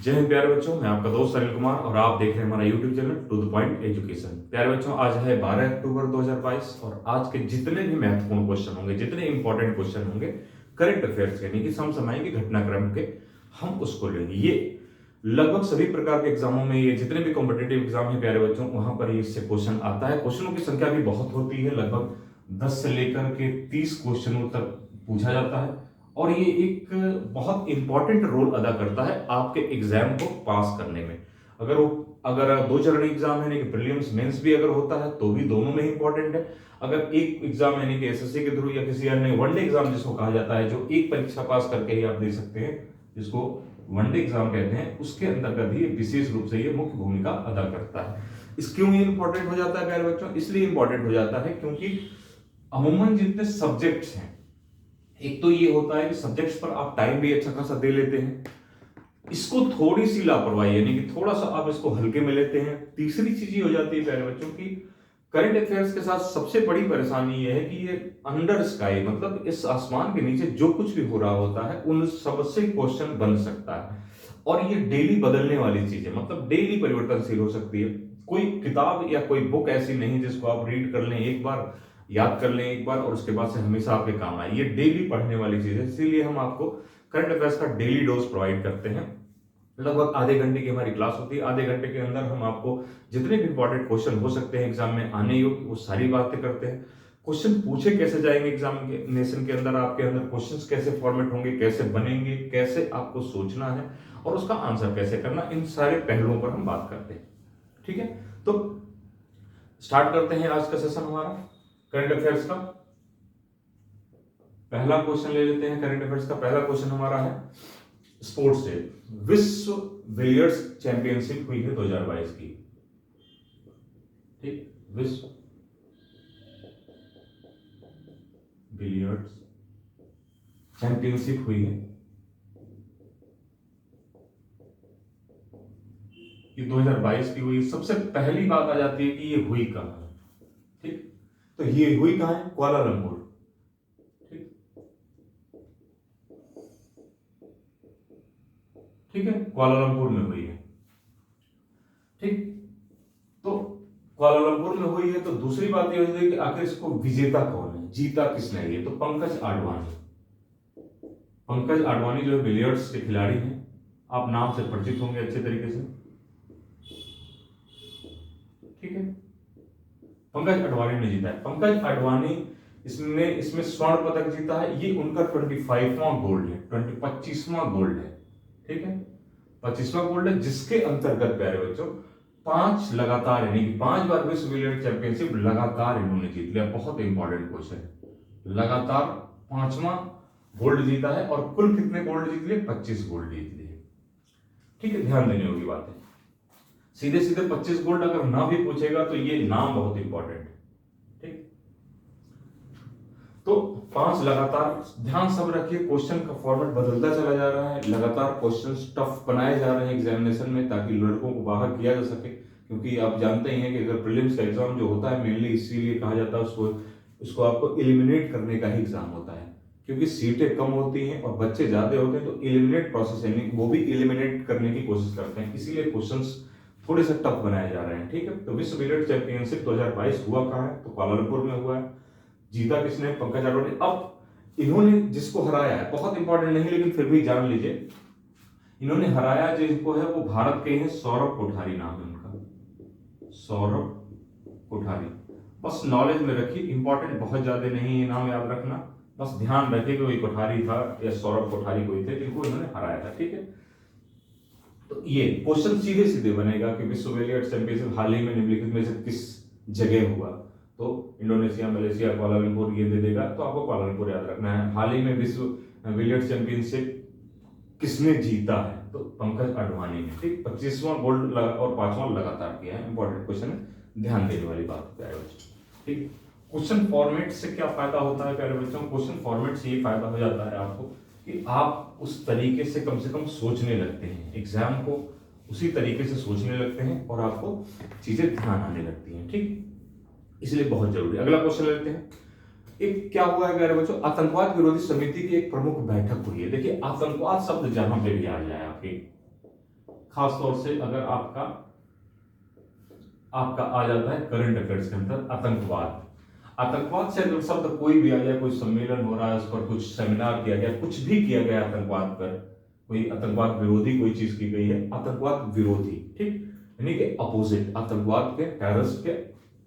जय हिंद प्यारे बच्चों, मैं आपका दोस्त अनिल कुमार और आप देख रहे हैं हमारा YouTube channel to the point education. प्यारे बच्चों, आज है 12 अक्टूबर 2022 और आज के जितने भी महत्वपूर्ण क्वेश्चन होंगे, जितने इंपॉर्टेंट क्वेश्चन होंगे करंट अफेयर्स के, यानी कि समसामयिक के घटनाक्रम के, हम उसको लेंगे। ये लगभग सभी प्रकार के एग्जामों में, ये जितने भी कॉम्पिटेटिव एग्जाम है प्यारे बच्चों, वहां पर इससे क्वेश्चन आता है। क्वेश्चनों की संख्या भी बहुत होती है, लगभग 10 से लेकर के 30 क्वेश्चनों तक पूछा जाता है और ये एक बहुत इंपॉर्टेंट रोल अदा करता है आपके एग्जाम को पास करने में। अगर दो चरणीय एग्जाम है, यानी कि प्रीलिम्स मेंस भी अगर होता है तो भी दोनों में इंपॉर्टेंट है। अगर एक एग्जाम यानी कि एसएससी के थ्रू या किसी अन्य वनडे एग्जाम जिसको कहा जाता है, जो एक परीक्षा पास करके ही आप दे सकते हैं, जिसको वनडे एग्जाम कहते हैं, उसके अंतर्गत ही विशेष रूप से ये मुख्य भूमिका अदा करता है। इस क्यों ये इंपॉर्टेंट हो जाता है प्यारे बच्चों? इसलिए इंपॉर्टेंट हो जाता है क्योंकि अमूमन जितने सब्जेक्ट्स हैं, एक तो ये होता है कि सब्जेक्ट्स पर आप टाइम भी अच्छा खासा दे लेते हैं, इसको थोड़ी सी लापरवाही यानी कि थोड़ा सा आप इसको हल्के में लेते हैं। तीसरी चीज ये हो जाती है प्यारे बच्चों की, करंट अफेयर्स के साथ सबसे बड़ी परेशानी ये है कि ये अंडर स्काई, मतलब इस आसमान के नीचे जो कुछ भी हो रहा होता है उन सबसे क्वेश्चन बन सकता है और ये डेली बदलने वाली चीज है, मतलब डेली परिवर्तनशील हो सकती है। कोई किताब या कोई बुक ऐसी नहीं जिसको आप रीड कर लें एक बार, याद कर लें एक बार और उसके बाद से हमेशा आपके काम आए। ये डेली पढ़ने वाली चीज है, इसीलिए हम आपको करंट अफेयर्स का डेली डोज प्रोवाइड करते हैं। लगभग आधे घंटे की हमारी क्लास होती है। आधे घंटे के अंदर हम आपको जितने भी इंपॉर्टेंट क्वेश्चन हो सकते हैं एग्जाम में आने योग्य, वो सारी बातें करते हैं। क्वेश्चन पूछे कैसे जाएंगे एग्जामिनेशन के अंदर, आपके अंदर क्वेश्चंस कैसे फॉर्मेट होंगे, कैसे बनेंगे, कैसे आपको सोचना है और उसका आंसर कैसे करना, इन सारे पहलुओं पर हम बात करते हैं। ठीक है, तो स्टार्ट करते हैं आज का सेशन हमारा करंट अफेयर्स का। पहला क्वेश्चन ले लेते हैं करंट अफेयर्स का। पहला क्वेश्चन हमारा है स्पोर्ट्स डे। विश्व बिलियर्ड्स चैंपियनशिप हुई है 2022 की। ठीक, विश्व बिलियर्ड्स चैंपियनशिप हुई है, ये 2022 की हुई। सबसे पहली बात आ जाती है कि ये हुई कहां है। ठीक, तो ये हुई कहां है? कुआलालंपुर। ठीक है, कुआलालंपुर में हुई है। ठीक, तो कुआलालंपुर में हुई है। तो दूसरी बात यह होती है कि आखिर इसको विजेता कौन है, जीता किसने है? तो पंकज आडवाणी। पंकज आडवाणी जो है बिलियर्ड्स के खिलाड़ी हैं, आप नाम से परिचित होंगे अच्छे तरीके से। ठीक है, पंकज आडवाणी ने जीता है। पंकज आडवाणी इसमें स्वर्ण पदक जीता है। ये उनका 25वां गोल्ड है, 25वां गोल्ड है। ठीक है, 25वां गोल्ड है, जिसके अंतर्गत प्यारे बच्चों 5 लगातार यानी कि 5 बार विश्व बिलियर्ड चैंपियनशिप लगातार इन्होंने जीत लिया। बहुत इंपॉर्टेंट क्वेश्चन है, लगातार 5वां गोल्ड जीता है और कुल कितने गोल्ड जीत लिए? 25 गोल्ड जीत लिए। ठीक है, ध्यान देने योग्य बात है। सीधे सीधे 25 गोल्ड अगर ना भी पूछेगा तो ये नाम बहुत इंपॉर्टेंट है। ठीक, तो 5 लगातार। ध्यान सब रखिए, क्वेश्चन का फॉर्मेट बदलता चला जा रहा है, लगातार क्वेश्चंस टफ बनाए जा रहे हैं एग्जामिनेशन में, ताकि लड़कों को बाहर किया जा सके। क्योंकि आप जानते ही हैं कि अगर प्रीलिम्स का एग्जाम जो होता है मेनली इसीलिए कहा जाता है उसको आपको एलिमिनेट करने का ही एग्जाम होता है, क्योंकि सीटें कम होती हैं और बच्चे ज्यादा होते हैं। तो एलिमिनेट प्रोसेस यानी वो भी एलिमिनेट करने की कोशिश करते हैं, इसीलिए क्वेश्चंस थोड़े से टफ बनाए जा रहे हैं। ठीक है, तो विश्व बिलियर्ड चैंपियनशिप 2022 हुआ कहां है? तो कुआलालंपुर में हुआ है। जीता किसने? पंकज आडवाणी। अब इन्होंने जिसको हराया है, बहुत इंपॉर्टेंट नहीं लेकिन फिर भी जान लीजिए, इन्होंने हराया जिनको है वो भारत के हैं, सौरभ कोठारी नाम है उनका, सौरभ कोठारी। बस नॉलेज में रखिए, इंपॉर्टेंट बहुत ज्यादा नहीं है, नाम याद रखना, बस ध्यान रखिए कि वही कोठारी था या सौरभ कोठारी कोई थे जिनको इन्होंने हराया था। ठीक है, तो ये क्वेश्चन सीधे सीधे बनेगा कि विश्व बिलियर्ड चैंपियनशिप हाल ही में निम्नलिखित में से किस जगह हुआ? तो इंडोनेशिया, मलेशिया, कुआलालंपुर ये दे देगा, तो आपको कुआलालंपुर याद रखना है। हाल ही में विश्व बिलियर्ड चैंपियनशिप किसने जीता है? तो पंकज आडवाणी ने। ठीक, 25वां गोल्ड और 5वां लगातार किया है। इंपॉर्टेंट क्वेश्चन है, ध्यान देने वाली बात है प्यारे बच्चों। ठीक, क्वेश्चन फॉर्मेट से क्या फायदा होता है प्यारे बच्चों? क्वेश्चन फॉर्मेट से ये फायदा हो जाता है आपको कि आप उस तरीके से कम सोचने लगते हैं, एग्जाम को उसी तरीके से सोचने लगते हैं और आपको चीजें ध्यान आने लगती हैं। ठीक, इसलिए बहुत जरूरी। अगला क्वेश्चन लेते हैं। एक क्या हुआ है प्यारे बच्चों, आतंकवाद विरोधी समिति की एक प्रमुख बैठक हुई है। देखिए, आतंकवाद शब्द जहां पे भी आ जाए आपके, खासतौर से अगर आपका आपका आ जाता है करंट अफेयर्स के अंदर आतंकवाद। आतंकवाद से अगर शब्द कोई भी आ जाए, कोई सम्मेलन हो रहा है, उस पर कुछ सेमिनार किया गया, कुछ भी किया गया आतंकवाद पर, कोई आतंकवाद विरोधी कोई चीज की गई है, आतंकवाद विरोधी, ठीक, यानी कि अपोजिट, आतंकवाद के, टेररिस्ट के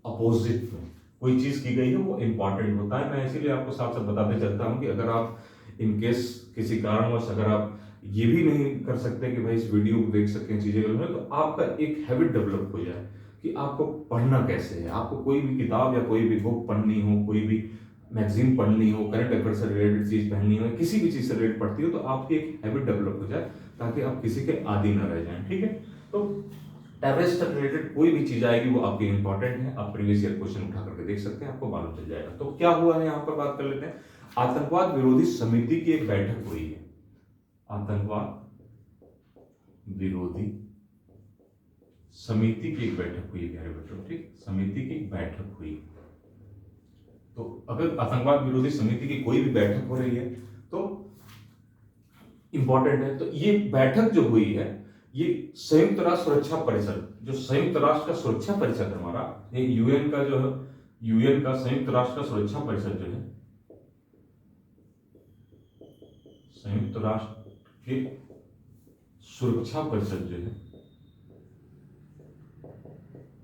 अपोजिट में कोई चीज की गई है, वो इंपॉर्टेंट होता है। मैं इसीलिए आपको साथ साथ बताते चलता हूं कि अगर आप इन केस किसी कारणवश अगर आप ये भी नहीं कर सकते कि भाई इस वीडियो को देख सकें चीजें तो आपका एक हैबिट डेवलप हो जाए कि आपको पढ़ना कैसे है। आपको कोई भी किताब या कोई भी बुक पढ़नी हो, कोई भी मैगजीन पढ़नी हो, करंट अफेयर से रिलेटेड चीज पढ़नी हो, किसी भी चीज से रिलेटेड पढ़ती हो, तो आपकी एक हैबिट डेवलप हो जाए ताकि आप किसी के आदी न रह जाएं, ठीक है। तो टेररिस्ट से रिलेटेड कोई भी चीज आएगी वो आपकी इंपॉर्टेंट है, आप प्रीवियस ईयर क्वेश्चन उठा करके देख सकते हैं, आपको मालूम चल जाएगा। तो क्या हुआ है यहाँ पर बात कर लेते हैं। आतंकवाद विरोधी समिति की एक बैठक हुई है, आतंकवाद विरोधी समिति की एक बैठक हुई है प्यारे बच्चों, ठीक, समिति की एक बैठक हुई। तो अगर आतंकवाद विरोधी समिति की कोई भी बैठक हो रही है तो इंपॉर्टेंट है। तो ये बैठक जो हुई है, ये संयुक्त राष्ट्र सुरक्षा परिषद, जो संयुक्त राष्ट्र का सुरक्षा परिषद हमारा, ये यूएन का जो है, यूएन का संयुक्त राष्ट्र का सुरक्षा परिषद जो है, संयुक्त राष्ट्र के सुरक्षा परिषद जो है,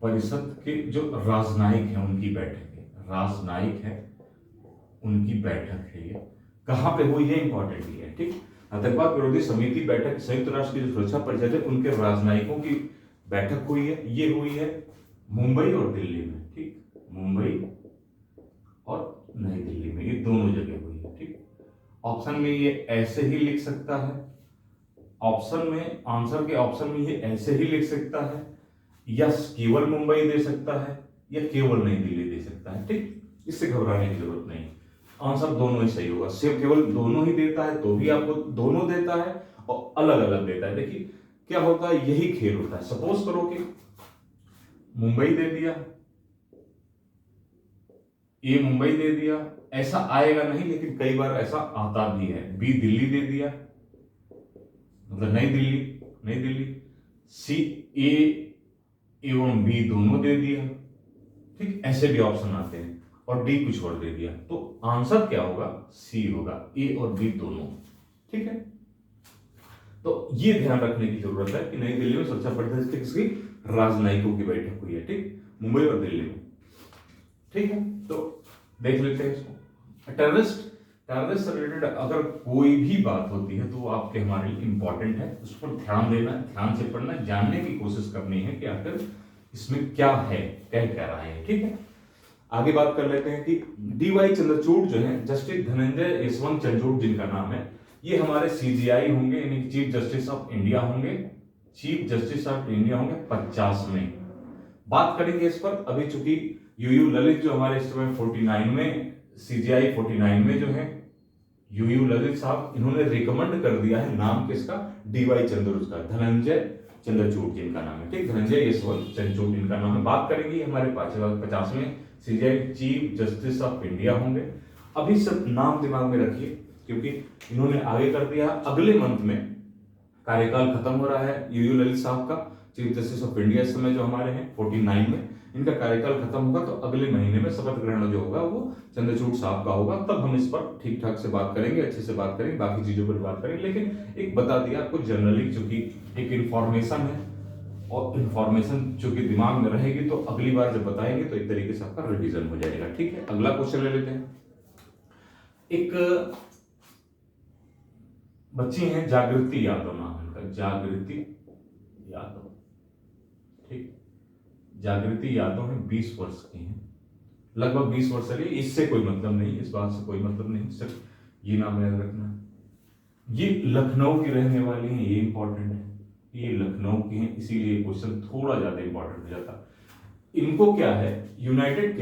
परिषद के जो राजनयिक है उनकी बैठक है, राजनयिक है उनकी बैठक है। ये कहां पे हुई है, इंपॉर्टेंट ही है, ठीक। आतंकवाद विरोधी समिति बैठक संयुक्त राष्ट्र की जो सुरक्षा परिषद है उनके राजनयिकों की बैठक हुई है। ये हुई है मुंबई और दिल्ली में, ठीक, मुंबई और नई दिल्ली में, ये दोनों जगह हुई है, ठीक। ऑप्शन में ये ऐसे ही लिख सकता है, ऑप्शन में, आंसर के ऑप्शन में ये ऐसे ही लिख सकता है, या केवल मुंबई दे सकता है या केवल नई दिल्ली दे सकता है, ठीक। इससे घबराने की जरूरत नहीं, आंसर दोनों ही सही होगा। सिर्फ केवल दोनों ही देता है तो भी आपको दोनों देता है और अलग अलग देता है। देखिए क्या होता है, यही खेल होता है। सपोज करो कि मुंबई दे दिया, ए मुंबई दे दिया, ऐसा आएगा नहीं, लेकिन कई बार ऐसा आता भी है। बी दिल्ली दे दिया, मतलब नई दिल्ली, नई दिल्ली। सी ए एवं बी दोनों दे दिया, ठीक, ऐसे भी ऑप्शन आते हैं। और डी कुछ और दे दिया, तो आंसर क्या होगा, सी होगा, ए और बी दोनों, ठीक है। तो ये ध्यान रखने की जरूरत है कि नई दिल्ली में सुरक्षा परिषद की किसकी, राजनयिकों की बैठक हुई है, ठीक, मुंबई और दिल्ली में, ठीक है। तो देख लेते हैं इसको। टेररिस्ट से रिलेटेड अगर कोई भी बात होती है तो वो आपके हमारे लिए इंपॉर्टेंट है, उस पर ध्यान देना, ध्यान से पढ़ना, जानने की कोशिश करनी है कि आखिर इसमें क्या है, कह क्या रहा है, ठीक है। आगे बात कर लेते हैं कि डीवाई चंद्रचूड़ जो है, जस्टिस धनंजय यशवंत चंद्रचूड़ जिनका नाम है, ये हमारे सीजीआई होंगे, यानी चीफ जस्टिस ऑफ इंडिया होंगे, चीफ जस्टिस ऑफ इंडिया होंगे 50 में। बात करेंगे इस पर। अभी चूंकि यूयू ललित जो हमारे इस समय 49 में, सीजीआई 49 में जो है यूयू ललित साहब, इन्होंने रिकमेंड कर दिया है नाम किसका, डीवाई चंद्रचूड़ का, धनंजय चंद्रचूड़ जिनका नाम है, ठीक, धनंजय यशवंत चंद्रचूड़ जिनका नाम है। बात करेंगे हमारे 50 में CGI chief justice of India होंगे। अभी सब नाम दिमाग में रखिए क्योंकि इन्होंने आगे कर दिया, अगले मंथ में कार्यकाल खत्म हो रहा है यूयू ललित साहब का, चीफ जस्टिस ऑफ इंडिया इस समय जो हमारे हैं 49 में, इनका कार्यकाल खत्म होगा तो अगले महीने में शपथ ग्रहण जो होगा वो चंद्रचूड़ साहब का होगा। तब हम इस पर ठीक ठाक से बात करेंगे, अच्छे से बात करेंगे, बाकी चीजों पर बात करेंगे। लेकिन एक बता दिया आपको जनरली, चूंकि एक इंफॉर्मेशन है और इंफॉर्मेशन चूंकि दिमाग में रहेगी तो अगली बार जब बताएंगे तो एक तरीके से आपका रिवीजन हो जाएगा, ठीक है। अगला क्वेश्चन ले लेते हैं। एक बच्ची हैं जागृति यादव नाम है उनका, जागृति यादव, ठीक, जागृति यादव है, 20 वर्ष की हैं, लगभग 20 वर्ष की। इससे कोई मतलब नहीं, इस बात से कोई मतलब नहीं, सिर्फ ये नाम याद रखना। ये लखनऊ की रहने वाली हैं, ये इंपॉर्टेंट है, ये लखनऊ की हैं, इसीलिए क्वेश्चन थोड़ा ज्यादा इंपॉर्टेंट हो जाता। इनको क्या है, यूनाइटेड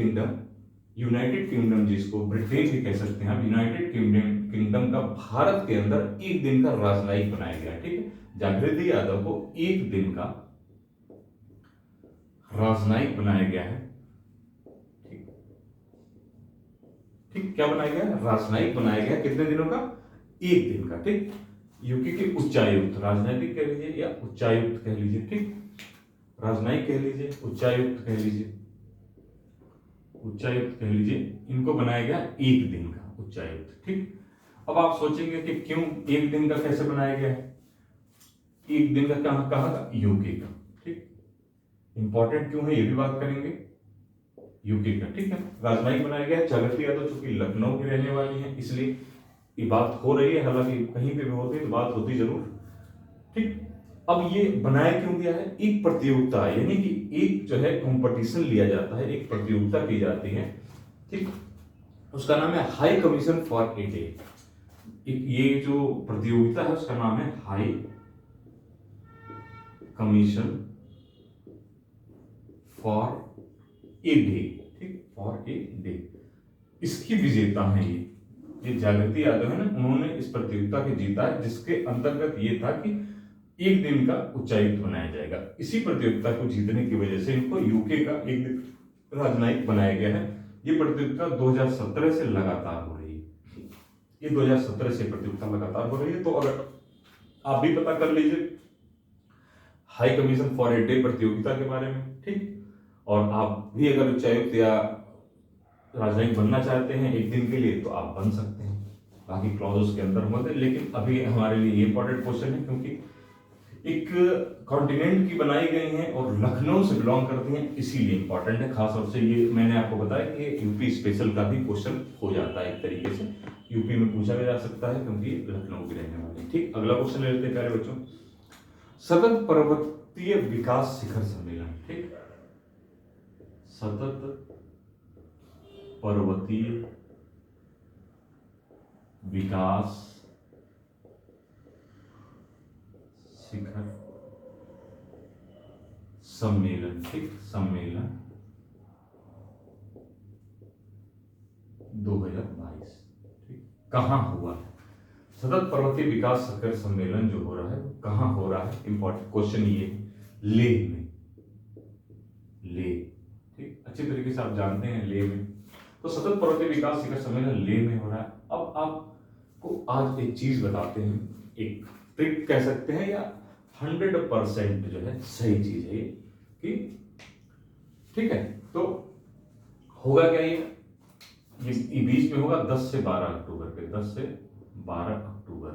किंगडम जिसको ब्रिटेन भी कह सकते हैं, यूनाइटेड किंगडम का भारत के अंदर एक दिन का राजनयिक बनाया गया, ठीक है। जागृति यादव को एक दिन का राजनयिक बनाया गया है, ठीक, ठीक, क्या बनाया गया, राजनयिक बनाया गया, कितने दिनों का, एक दिन का, ठीक। यूके के उच्चायुक्त, राजनैतिक कह लीजिए या उच्चायुक्त कह लीजिए, ठीक, राजनयिक कह लीजिए, उच्चायुक्त कह लीजिए, उच्चायुक्त कह लीजिए, इनको बनाया गया एक दिन का उच्चायुक्त, ठीक। अब आप सोचेंगे कि क्यों एक दिन का, कैसे बनाया गया है एक दिन का, कहां कहां का, यूके का, ठीक। इंपॉर्टेंट क्यों है ये भी बात करेंगे, यूके का, ठीक है। राजनयिक बनाया गया है, चलती है तो चूंकि लखनऊ की रहने वाली है इसलिए ये बात हो रही है, हालांकि कहीं पे भी होती है तो बात होती जरूर, ठीक। अब ये बनाया क्यों गया है, एक प्रतियोगिता है, यानी कि एक जो है कंपटीशन लिया जाता है, एक प्रतियोगिता की जाती है, ठीक। उसका नाम है high commission for a day. ये जो प्रतियोगिता है उसका नाम है high commission for a day, ठीक, फॉर ए डे। इसकी विजेता है ये जागृति यादव है ना, उन्होंने इस प्रतियोगिता को जीता है, जिसके अंतर्गत ये था कि एक दिन का उच्चायुक्त बनाया जाएगा। इसी प्रतियोगिता को जीतने की वजह से इनको यूके का एक दिन राजनयिक बनाया गया है। ये प्रतियोगिता 2017 से लगातार हो रही है, ये 2017 से प्रतियोगिता लगातार हो रही है। तो अगर आप भी पता कर लीजिए high commission for a day प्रतियोगिता के बारे में, ठीक। और आप भी अगर उच्चायुक्त या राजनयिक बनना चाहते हैं एक दिन के लिए तो आप बन सकते हैं, बाकी क्लॉज उसके अंदर होते हैं। लेकिन अभी हमारे लिए ये इंपॉर्टेंट क्वेश्चन है क्योंकि एक कॉन्टिनेंट की बनाई गई हैं और लखनऊ से बिलोंग करती हैं, इसीलिए इंपॉर्टेंट है। खास तौर से ये मैंने आपको बताया कि यूपी स्पेशल का भी क्वेश्चन हो जाता है, एक तरीके से यूपी में पूछा भी जा सकता है क्योंकि लखनऊ की रहने वाली, ठीक। अगला क्वेश्चन ले लेते हैं प्यारे बच्चों, सतत पर्वतीय विकास शिखर सम्मेलन, ठीक, सतत पर्वतीय विकास शिखर सम्मेलन, ठीक, सम्मेलन 2022, ठीक, कहां हुआ है। सतत पर्वतीय विकास शिखर सम्मेलन जो हो रहा है कहां हो रहा है, इंपॉर्टेंट क्वेश्चन ये है, लेह में, लेह, ठीक, अच्छी तरीके से आप जानते हैं लेह में। तो सतत पर्वतीय विकास शिखर सम्मेलन लेह में हो रहा है। अब आपको आज एक चीज बताते हैं, एक ट्रिक कह सकते हैं या 100% जो है सही चीज है ये कि, ठीक है। तो होगा क्या ये बीच में होगा 10 से 12 अक्टूबर के, 10 से 12 अक्टूबर,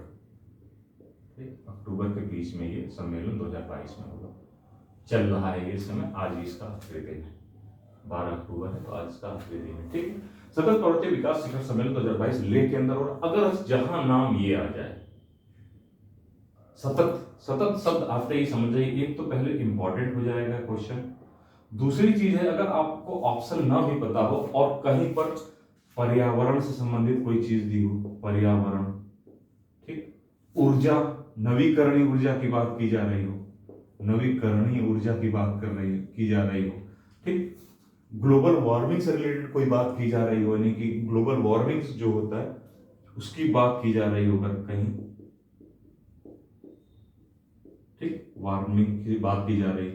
ठीक, अक्टूबर के बीच में ये सम्मेलन 2022 में होगा। चल रहा है ये समय, आज इसका आखिरी दिन है, 12 अक्टूबर है तो आज इसका आखिरी दिन है, ठीक। सतत पर्वतीय विकास शिखर सम्मेलन 2022 लेह के अंदर। और अगर जहां नाम ये आ जाए, सतत, सतत शब्द आते ही समझ जाइए एक तो पहले इंपॉर्टेंट हो जाएगा क्वेश्चन। दूसरी चीज है अगर आपको ऑप्शन ना भी पता हो और कहीं पर पर्यावरण से संबंधित कोई चीज दी हो, पर्यावरण, ठीक, ऊर्जा, नवीकरणीय ऊर्जा की बात की जा रही हो, नवीकरणीय ऊर्जा की बात की जा रही हो, ठीक, ग्लोबल वार्मिंग से रिलेटेड कोई बात की जा रही हो, यानी कि ग्लोबल वार्मिंग जो होता है उसकी बात की जा रही हो कहीं, ठीक, वार्मिंग की बात की जा रही,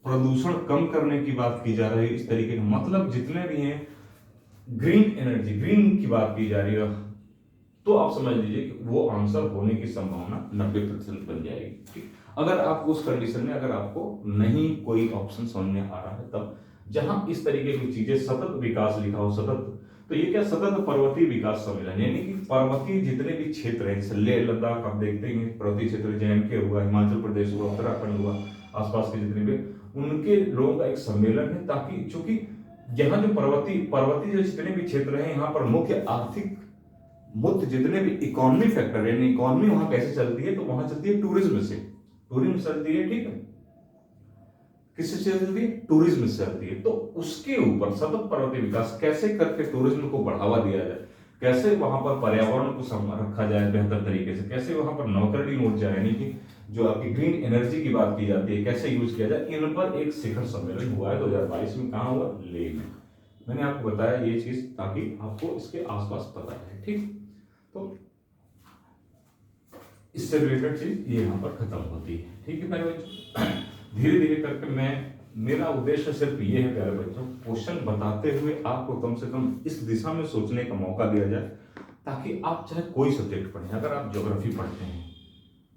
प्रदूषण कम करने की बात की जा रही है, इस तरीके का मतलब जितने भी हैं, ग्रीन एनर्जी, ग्रीन की बात की जा रही है, तो आप समझ लीजिए कि वो आंसर होने की संभावना 90% बन जाएगी, ठीक। अगर आप उस कंडीशन में, अगर आपको नहीं कोई ऑप्शन समझ में आ रहा है तब, जहां इस तरीके की चीजें सतत विकास लिखा हो, सतत, तो ये क्या, सतत पर्वतीय विकास सम्मेलन, यानी कि पर्वतीय जितने भी क्षेत्र हैं, जैसे लेह लद्दाख आप देखते हैं पर्वतीय क्षेत्र, JNK हुआ, हिमाचल प्रदेश हुआ, उत्तराखंड हुआ, आसपास के जितने भी उनके लोगों का एक सम्मेलन है, ताकि चूंकि यहाँ जो पर्वतीय जो जितने भी क्षेत्र हैं यहाँ पर मुख्य आर्थिक मुख्य जितने भी इकोनॉमी फैक्टर, यानी इकोनॉमी वहां कैसे चलती है, तो वहां चलती है टूरिज्म से, टूरिज्म चलती है, ठीक है, किससे चलती है, टूरिज्म से चलती है। तो उसके ऊपर सतत पर्वतीय विकास कैसे करके टूरिज्म को बढ़ावा दिया जाए, कैसे वहां पर पर्यावरण को रखा जाए बेहतर तरीके से, कैसे वहां पर नवकरणीय ऊर्जा यानी कि जो आपकी ग्रीन एनर्जी की बात की जाती है कैसे यूज किया जाए, इन पर एक शिखर सम्मेलन हुआ है 2022 में। कहां हुआ, लेह में। मैंने आपको बताया ये चीज ताकि आपको इसके आसपास पता है, ठीक। तो इससे रिलेटेड चीज ये यहाँ पर खत्म होती है, ठीक है प्यारे बच्चों। धीरे धीरे करके मेरा उद्देश्य सिर्फ ये है प्यारे बच्चों, क्वेश्चन बताते हुए आपको कम से कम इस दिशा में सोचने का मौका दिया जाए, ताकि आप चाहे कोई सब्जेक्ट पढ़ें, अगर आप ज्योग्राफी पढ़ते हैं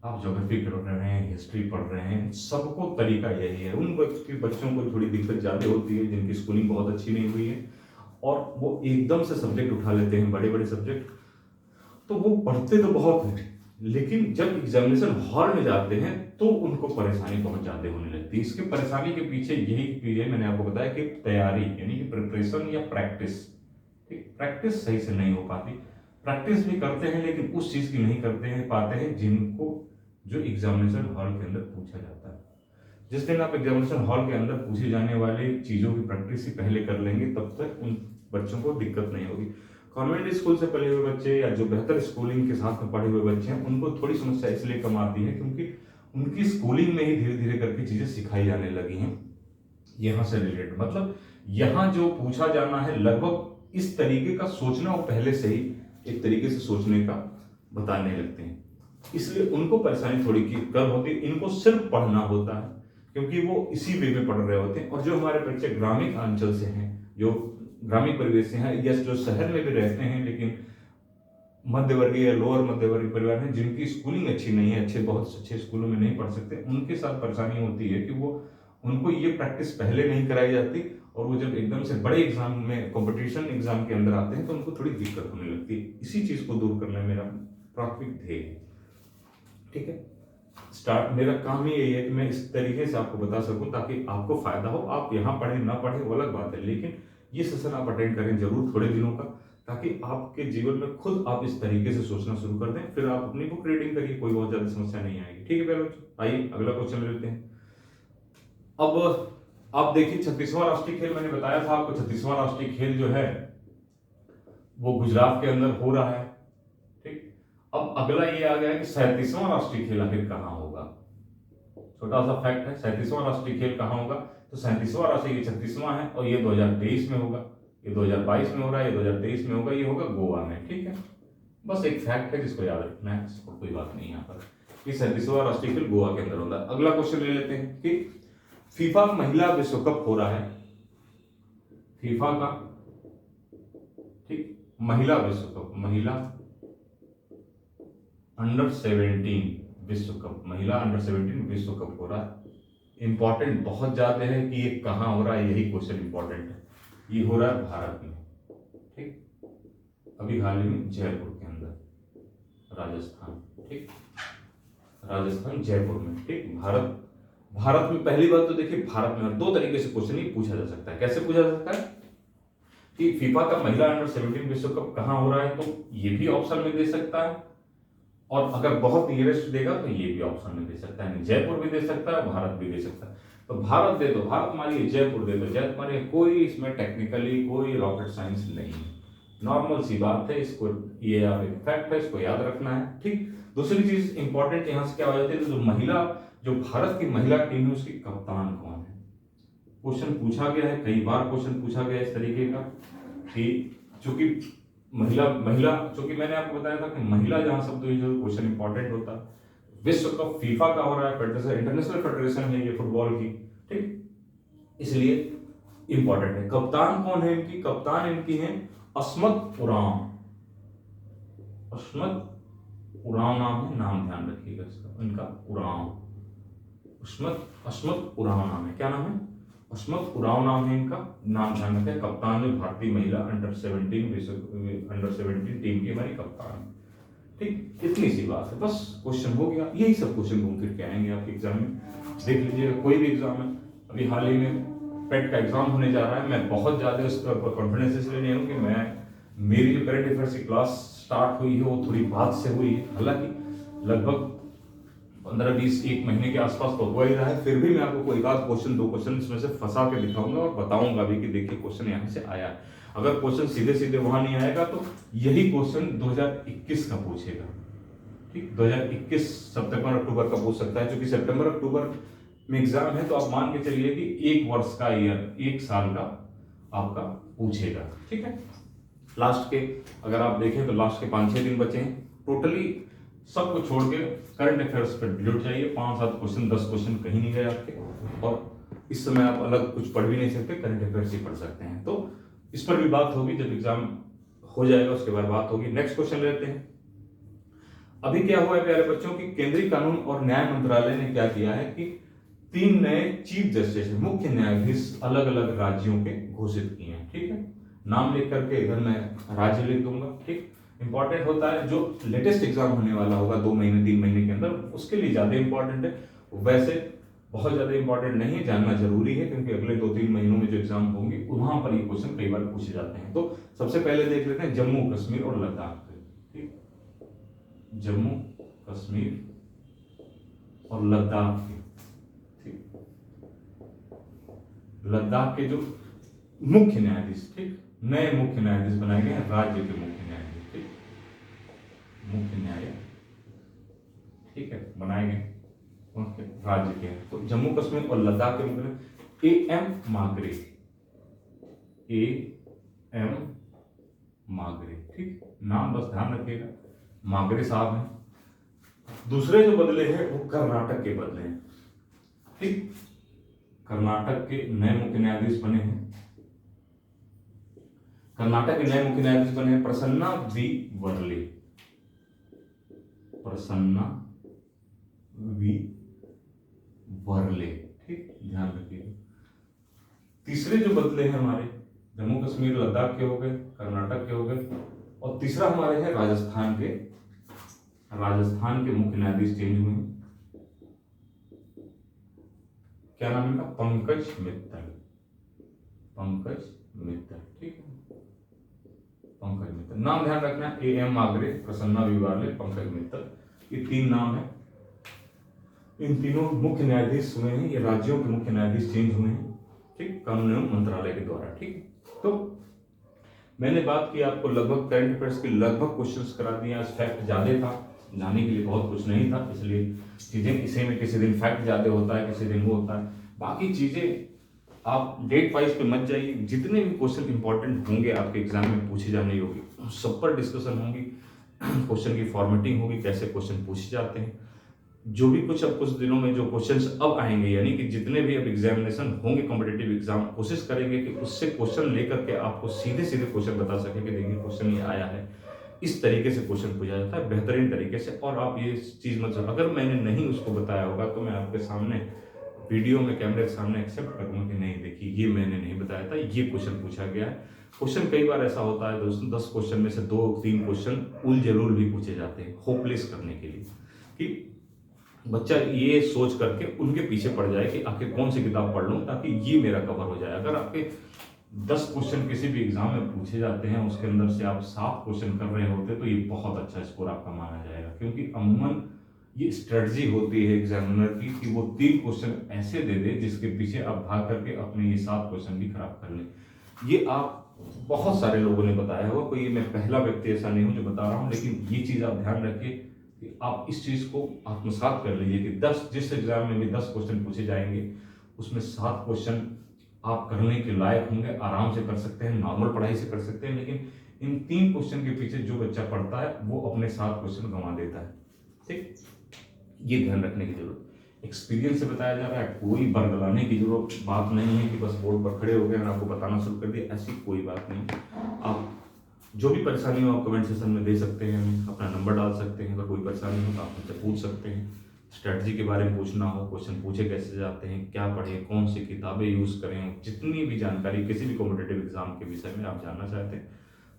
आप ज्योग्राफी पढ़ रहे हैं, हिस्ट्री पढ़ रहे हैं, सबको तरीका यही है। उन बच्चों को थोड़ी दिक्कत ज़्यादा होती है जिनकी स्कूलिंग बहुत अच्छी नहीं हुई है और वो एकदम से सब्जेक्ट उठा लेते हैं, बड़े बड़े सब्जेक्ट, तो वो पढ़ते तो बहुत हैं लेकिन जब एग्जामिनेशन हॉल में जाते हैं तो उनको परेशानी बहुत ज़्यादा होने लगती है। इसके परेशानी के पीछे यही चीज़ है, मैंने आपको बताया कि तैयारी यानी कि प्रिपरेशन या प्रैक्टिस। ठीक, प्रैक्टिस सही से नहीं हो पाती। प्रैक्टिस भी करते हैं लेकिन उस चीज़ की नहीं करते हैं पाते हैं जिनको जो एग्जामिनेशन हॉल के अंदर पूछा जाता है। जिस दिन आप एग्जामिनेशन हॉल के अंदर पूछे जाने वाले चीज़ों की प्रैक्टिस ही पहले कर लेंगे तब तक उन बच्चों को दिक्कत नहीं होगी। कॉन्वेंट स्कूल से पढ़े हुए बच्चे या जो बेहतर स्कूलिंग के साथ में पढ़े हुए बच्चे हैं उनको थोड़ी समस्या इसलिए कम आती है क्योंकि उनकी स्कूलिंग में ही धीरे धीरे करके चीज़ें सिखाई जाने लगी हैं यहाँ से रिलेटेड। मतलब यहाँ जो पूछा जाना है लगभग इस तरीके का सोचना वो पहले से ही एक तरीके से सोचने का बताने लगते हैं, इसलिए उनको परेशानी थोड़ी कम होती है। इनको सिर्फ पढ़ना होता है क्योंकि वो इसी वे में पढ़ रहे होते हैं। और जो हमारे बच्चे ग्रामीण अंचल से हैं, जो ग्रामीण परिवेश से हैं या जो शहर में भी रहते हैं लेकिन मध्यवर्गीय या लोअर मध्यवर्गीय परिवार हैं जिनकी स्कूलिंग अच्छी नहीं है, बहुत अच्छे स्कूलों में नहीं पढ़ सकते, उनके साथ परेशानी होती है कि वो उनको ये प्रैक्टिस पहले नहीं कराई जाती और वो जब एकदम से बड़े एग्जाम में कंपटीशन एग्जाम के अंदर आते हैं तो उनको थोड़ी दिक्कत होने लगती है। इसी चीज को दूर करना मेरा प्राथमिक ध्येय है। ठीक है, मेरा काम ही यही है कि मैं इस तरीके से आपको बता सकूं ताकि आपको फायदा हो। आप यहाँ पढ़े ना पढ़े वो अलग बात है, लेकिन ये सेशन आप अटेंड करें जरूर थोड़े दिनों का, ताकि आपके जीवन में खुद आप इस तरीके से सोचना शुरू कर दें। फिर आप अपनी बुक रीडिंग करिए, कोई बहुत ज्यादा समस्या नहीं आएगी। ठीक है पहले आइए अगला क्वेश्चन ले लेते हैं। अब आप देखिए 36वां राष्ट्रीय खेल, मैंने बताया था आपको 36वां राष्ट्रीय खेल जो है वो गुजरात के अंदर हो रहा है। ठीक, अब अगला ये आ गया कि 37वां राष्ट्रीय खेल आखिर कहाँ होगा। छोटा सा फैक्ट है, 37वां राष्ट्रीय खेल कहाँ होगा, तो 37वां राष्ट्रीय 36वां है और ये 2023 में होगा, ये 2022 में हो रहा है, ये 2023 में होगा, ये होगा गोवा में। ठीक है, बस एक फैक्ट है जिसको याद रखना है, कोई बात नहीं यहाँ पर कि 37वां राष्ट्रीय खेल गोवा के अंदर होता है। अगला क्वेश्चन ले लेते हैं कि फीफा महिला विश्व कप हो रहा है, फीफा का ठीक महिला विश्व कप, महिला अंडर 17 विश्व कप, महिला अंडर 17 विश्व कप हो रहा है। इंपॉर्टेंट बहुत ज्यादा है कि ये कहाँ हो रहा है, यही क्वेश्चन इंपॉर्टेंट है। ये हो रहा है भारत में, ठीक, अभी हाल ही में जयपुर के अंदर, राजस्थान। ठीक, राजस्थान जयपुर में। ठीक, भारत में पहली बात तो देखिए, भारत में दो तरीके से क्वेश्चन ही पूछा जा सकता है। कैसे पूछा जा सकता है कि फीफा का महिला अंडर 17 विश्व कप कहाँ हो रहा है, तो ये भी ऑप्शन में दे सकता है, और अगर बहुत नियरेस्ट देगा तो ये भी ऑप्शन में दे सकता है, जयपुर भी दे सकता है, भारत भी दे सकता है। तो भारत दे तो भारत मारिए, जयपुर दे तो जयपुर मारिए, कोई इसमें टेक्निकली कोई रॉकेट साइंस नहीं है, नॉर्मल सी बात है। इसको ये आप एक फैक्ट है, इसको याद रखना है। ठीक, दूसरी चीज इंपॉर्टेंट यहां से क्या हो जाती है, जो भारत की महिला टीम है उसकी कप्तान कौन है, क्वेश्चन पूछा गया है, कई बार क्वेश्चन पूछा गया इस तरीके का कि चूंकि महिला चूंकि मैंने आपको बताया था कि महिला जहां शब्द जो क्वेश्चन इंपॉर्टेंट होता है। विश्व कप फीफा का हो रहा है, फेडरेशन इंटरनेशनल फेडरेशन है ये फुटबॉल की। ठीक, इसलिए इंपॉर्टेंट है। कप्तान कौन है इनकी, कप्तान इनकी है अस्मत उरांव, अस्मत उरांव नाम है, नाम ध्यान रखिएगा इसका, इनका उरांव, अस्मत उरांव नाम है। क्या नाम है, अस्मत उरांव नाम है इनका, नाम ध्यान रखें। कप्तान जो भारतीय महिला अंडर 17 टीम की हमारी कप्तान। ठीक, इतनी सी बात है, बस क्वेश्चन हो गया। यही सब क्वेश्चन घूम फिर के आएंगे आपके एग्जाम में, देख लीजिएगा। कोई भी एग्जाम है, अभी हाल ही में पेट का एग्जाम होने जा रहा है, मैं बहुत ज्यादा उस पर कॉन्फिडेंस इसलिए नहीं हूँ कि मेरी जो करंट अफेयर्स की क्लास स्टार्ट हुई है वो थोड़ी बाद से हुई है, हालांकि लगभग 15-20 एक महीने के आसपास तो हुआ ही रहा है। फिर भी मैं आपको कोई एक आध क्वेश्चन, दो क्वेश्चन इसमें से फंसा के दिखाऊंगा और बताऊंगा भी कि देखिए क्वेश्चन यहाँ से आया है। अगर क्वेश्चन सीधे सीधे वहां नहीं आएगा तो यही क्वेश्चन 2021 का पूछेगा। ठीक, 2021 सितंबर अक्टूबर का पूछ सकता है, क्योंकि सितंबर अक्टूबर में एग्जाम है, तो आप मान के चलिए कि एक वर्ष का ईयर, एक साल का आपका पूछेगा। ठीक है, लास्ट के अगर आप देखें तो लास्ट के 5-6 दिन बचे हैं, टोटली सबको छोड़ के करंट अफेयर्स पर जुट जाइए। 5-7 क्वेश्चन, 10 क्वेश्चन कहीं नहीं गए आपके, और इस समय आप अलग कुछ पढ़ भी नहीं सकते, करंट अफेयर्स ही पढ़ सकते हैं। तो इस पर भी बात होगी, जब एग्जाम हो जाएगा उसके बाद बात होगी। नेक्स्ट क्वेश्चन लेते हैं। अभी क्या हुआ है प्यारे बच्चों की केंद्रीय कानून और न्याय मंत्रालय ने क्या किया है कि 3 नए चीफ जस्टिस मुख्य न्यायाधीश अलग अलग राज्यों के घोषित किए हैं। ठीक है, नाम लिख करके इधर मैं राज्य लिख दूंगा। ठीक, इंपॉर्टेंट होता है जो लेटेस्ट एग्जाम होने वाला होगा 2 महीने 3 महीने के अंदर, उसके लिए ज्यादा इंपॉर्टेंट है। वैसे बहुत ज्यादा इंपॉर्टेंट नहीं है, जानना जरूरी है क्योंकि अगले 2-3 महीनों में जो एग्जाम होंगे वहां पर ये क्वेश्चन कई बार पूछे जाते हैं। तो सबसे पहले देख लेते हैं जम्मू कश्मीर और लद्दाख पे। ठीक, जम्मू कश्मीर और लद्दाख के, ठीक, लद्दाख के जो मुख्य न्यायाधीश, ठीक, नए मुख्य न्यायाधीश बनाए गए हैं, राज्य के मुख्य न्यायाधीश, ठीक, मुख्य न्याय, ठीक है, बनाए गए उनके राज्य के। तो जम्मू कश्मीर और लद्दाख के मुख्य AM मागरे, AM मागरे, ठीक, नाम बस ध्यान रखिएगा, मागरे साहब हैं। दूसरे जो बदले हैं वो कर्नाटक के बदले हैं। ठीक, कर्नाटक के नए मुख्य न्यायाधीश बने हैं, कर्नाटक के नए मुख्य न्यायाधीश बने हैं प्रसन्ना वी वर्ले, प्रसन्ना वी वर्ले, ठीक, ध्यान रखिएगा। तीसरे जो बदले हैं हमारे जम्मू कश्मीर लद्दाख के हो गए, कर्नाटक के हो गए, और तीसरा हमारे हैं राजस्थान के मुख्य न्यायाधीश चेंज हुए हैं। क्या नाम इनका? पंकज मित्तल, पंकज मित्तल, ठीक है, पंकज मित्तल। नाम ध्यान रखना, AM मागरे, प्रसन्ना वी वर्ले, पंकज मित्तल, ये 3 नाम है। इन तीनों मुख्य न्यायाधीश हुए हैं, ये राज्यों के मुख्य न्यायाधीश चेंज हुए हैं, ठीक, कानून एवं मंत्रालय के द्वारा। ठीक, तो मैंने बात की आपको लगभग करंट अफेयर्स के लगभग क्वेश्चंस करा दिए। आज फैक्ट ज्यादा था, जाने के लिए बहुत कुछ नहीं था, इसलिए चीजें इसे में किसी दिन फैक्ट ज्यादा होता है, किसी दिन वो होता है। बाकी चीजें आप डेट वाइज पे मत जाइए, जितने भी क्वेश्चन इंपॉर्टेंट होंगे आपके एग्जाम में पूछे जाने होंगे सब पर डिस्कशन होंगी, क्वेश्चन की फॉर्मेटिंग होगी, कैसे क्वेश्चन पूछे जाते हैं, जो भी कुछ अब कुछ दिनों में जो क्वेश्चंस अब आएंगे, यानी कि जितने भी अब एग्जामिनेशन होंगे कॉम्पिटेटिव एग्जाम, कोशिश करेंगे कि उससे क्वेश्चन लेकर के आपको सीधे सीधे क्वेश्चन बता सके कि देखिए क्वेश्चन ये आया है, इस तरीके से क्वेश्चन पूछा जाता है बेहतरीन तरीके से। और आप ये चीज मत, अगर मैंने नहीं उसको बताया होगा तो मैं आपके सामने वीडियो में कैमरे के सामने एक्सेप्ट करूंगा कि नहीं देखिए ये मैंने नहीं बताया था, ये क्वेश्चन पूछा गया है। क्वेश्चन कई बार ऐसा होता है दोस्तों, 10 क्वेश्चन में से 2-3 क्वेश्चन उल जरूर भी पूछे जाते हैं होपलेस करने के लिए, कि बच्चा ये सोच करके उनके पीछे पड़ जाए कि आखिर कौन सी किताब पढ़ लूं ताकि ये मेरा कवर हो जाए। अगर आपके 10 क्वेश्चन किसी भी एग्जाम में पूछे जाते हैं, उसके अंदर से आप 7 क्वेश्चन कर रहे होते तो ये बहुत अच्छा स्कोर आपका माना जाएगा, क्योंकि अमूमन ये स्ट्रेटजी होती है एग्जामिनर की कि वो 3 क्वेश्चन ऐसे दे दे जिसके पीछे आप भाग करके अपने ये 7 क्वेश्चन भी खराब कर ले। ये आप बहुत सारे लोगों ने बताया होगा, कोई मैं पहला व्यक्ति ऐसा नहीं हूं जो बता रहा हूं, लेकिन ये चीज आप ध्यान रखिए कि आप इस चीज को आत्मसात कर लीजिए कि 10 जिस एग्जाम में भी 10 क्वेश्चन पूछे जाएंगे उसमें 7 क्वेश्चन आप करने के लायक होंगे, आराम से कर सकते हैं, नॉर्मल पढ़ाई से कर सकते हैं। लेकिन इन 3 क्वेश्चन के पीछे जो बच्चा पढ़ता है वो अपने 7 क्वेश्चन गंवा देता है। ठीक, ये ध्यान रखने की जरूरत, एक्सपीरियंस से बताया जा रहा है, कोई बरगलाने की जरूरत बात नहीं है कि बस बोर्ड पर खड़े हो गए और आपको बताना शुरू कर दिया, ऐसी कोई बात नहीं। आप जो भी परेशानी हो आप कमेंट सेक्शन में दे सकते हैं, अपना नंबर डाल सकते हैं, अगर कोई परेशानी हो तो आप मुझसे पूछ सकते हैं। स्ट्रेटजी के बारे में पूछना हो, क्वेश्चन पूछे कैसे जाते हैं, क्या पढ़े, कौन सी किताबें यूज करें, जितनी भी जानकारी किसी भी कॉम्पिटेटिव एग्जाम के विषय में आप जानना चाहते हैं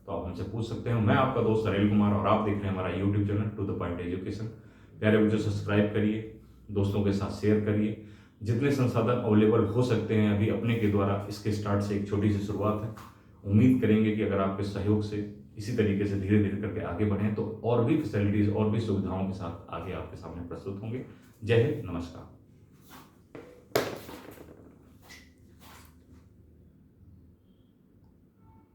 तो आप हमसे पूछ सकते हैं। मैं आपका दोस्त अनिल कुमार और आप देख रहे हैं हमारा YouTube channel to the point education. प्यारे बच्चों, सब्सक्राइब करिए, दोस्तों के साथ शेयर करिए, जितने संसाधन अवेलेबल हो सकते हैं अभी अपने के द्वारा, इसके स्टार्ट से एक छोटी सी शुरुआत है। उम्मीद करेंगे कि अगर आपके सहयोग से इसी तरीके से धीरे धीरे करके आगे बढ़ें तो और भी फैसिलिटीज और भी सुविधाओं के साथ आगे आपके सामने प्रस्तुत होंगे। जय हिंद, नमस्कार।